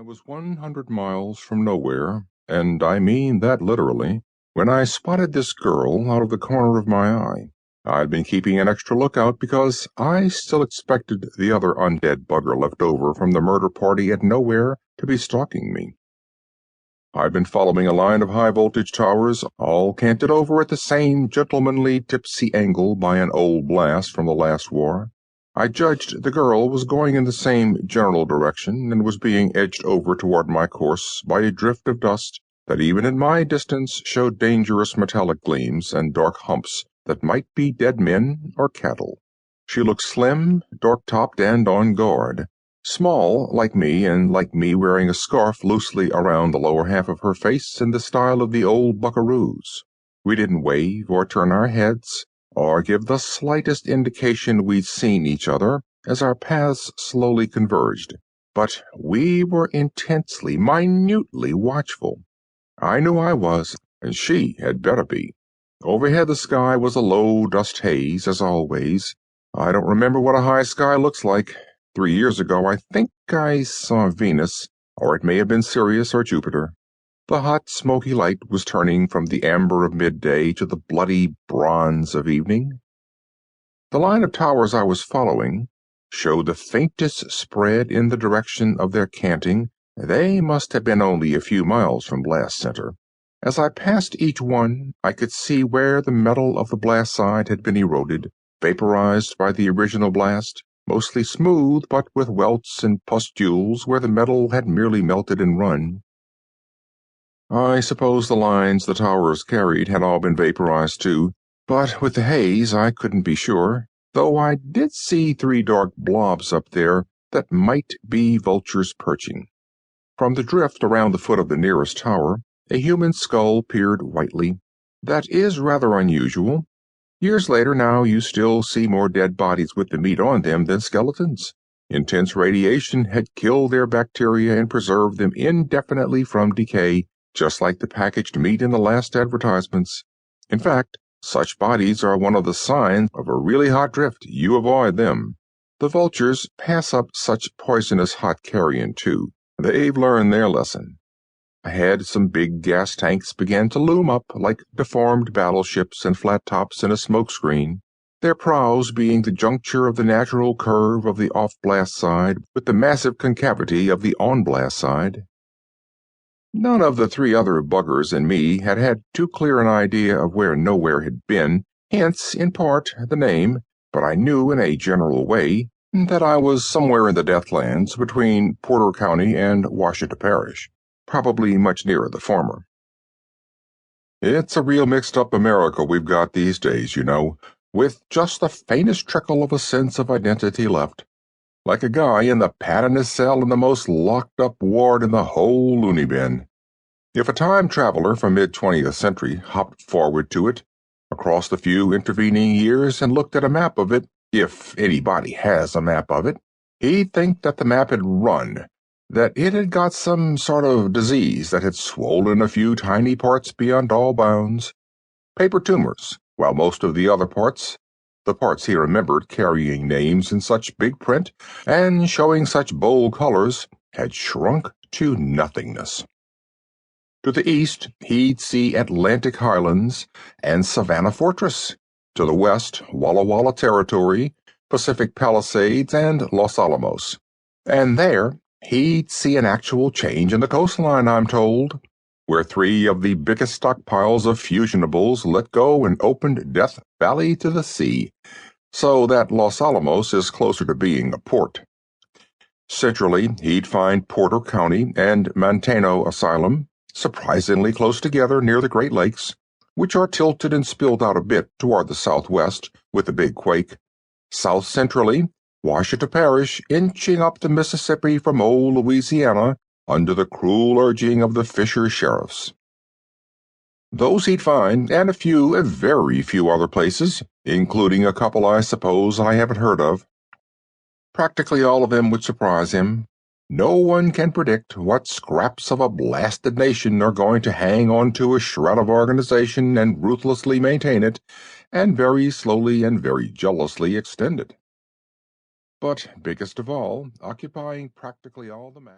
I was 100 miles from nowhere, and I mean that literally, when I spotted this girl out of the corner of my eye. I'd been keeping an extra lookout because I still expected the other undead bugger left over from the murder party at Nowhere to be stalking me. I'd been following a line of high-voltage towers, all canted over at the same gentlemanly tipsy angle by an old blast from the last war. I judged the girl was going in the same general direction and was being edged over toward my course by a drift of dust that even at my distance showed dangerous metallic gleams and dark humps that might be dead men or cattle. She looked slim, dark-topped, and on guard. Small, like me, and like me wearing a scarf loosely around the lower half of her face in the style of the old buckaroos. We didn't wave or turn our heads or give the slightest indication we'd seen each other as our paths slowly converged, but we were intensely, minutely watchful. I knew I was, and she had better be. Overhead the sky was a low dust haze, as always. I don't remember what a high sky looks like. 3 years ago I think I saw Venus, or it may have been Sirius or Jupiter. The hot, smoky light was turning from the amber of midday to the bloody bronze of evening. The line of towers I was following showed the faintest spread in the direction of their canting. They must have been only a few miles from blast center. As I passed each one, I could see where the metal of the blast side had been eroded, vaporized by the original blast, mostly smooth but with welts and pustules where the metal had merely melted and run. I suppose the lines the towers carried had all been vaporized too, but with the haze I couldn't be sure, though I did see 3 dark blobs up there that might be vultures perching. From the drift around the foot of the nearest tower, a human skull peered whitely. That is rather unusual. Years later now you still see more dead bodies with the meat on them than skeletons. Intense radiation had killed their bacteria and preserved them indefinitely from decay, just like the packaged meat in the last advertisements. In fact, such bodies are one of the signs of a really hot drift. You avoid them. The vultures pass up such poisonous hot carrion too. They've learned their lesson. Ahead, some big gas tanks began to loom up like deformed battleships and flat tops in a smokescreen, their prows being the juncture of the natural curve of the off-blast side with the massive concavity of the on-blast side. None of the 3 other buggers and me had had too clear an idea of where Nowhere had been, hence, in part, the name, but I knew in a general way that I was somewhere in the Deathlands between Porter County and Washita Parish, probably much nearer the former. It's a real mixed-up America we've got these days, you know, with just the faintest trickle of a sense of identity left, like a guy in the paddedest cell in the most locked-up ward in the whole loony bin. If a time traveler from mid-20th century hopped forward to it, across the few intervening years, and looked at a map of it, if anybody has a map of it, he'd think that the map had run, that it had got some sort of disease that had swollen a few tiny parts beyond all bounds. Paper tumors, while most of the other parts, the parts he remembered carrying names in such big print and showing such bold colors, had shrunk to nothingness. To the east, he'd see Atlantic Highlands and Savannah Fortress. To the west, Walla Walla Territory, Pacific Palisades, and Los Alamos. And there, he'd see an actual change in the coastline, I'm told, where 3 of the biggest stockpiles of fusionables let go and opened Death Valley to the sea, so that Los Alamos is closer to being a port. Centrally, he'd find Porter County and Manteno Asylum, surprisingly close together near the Great Lakes, which are tilted and spilled out a bit toward the southwest with the big quake. South-centrally, Washita Parish inching up the Mississippi from old Louisiana under the cruel urging of the Fisher sheriffs. Those he'd find, and a very few other places, including a couple I suppose I haven't heard of. Practically all of them would surprise him. No one can predict what scraps of a blasted nation are going to hang on to a shred of organization and ruthlessly maintain it, and very slowly and very jealously extend it. But biggest of all, occupying practically all the map.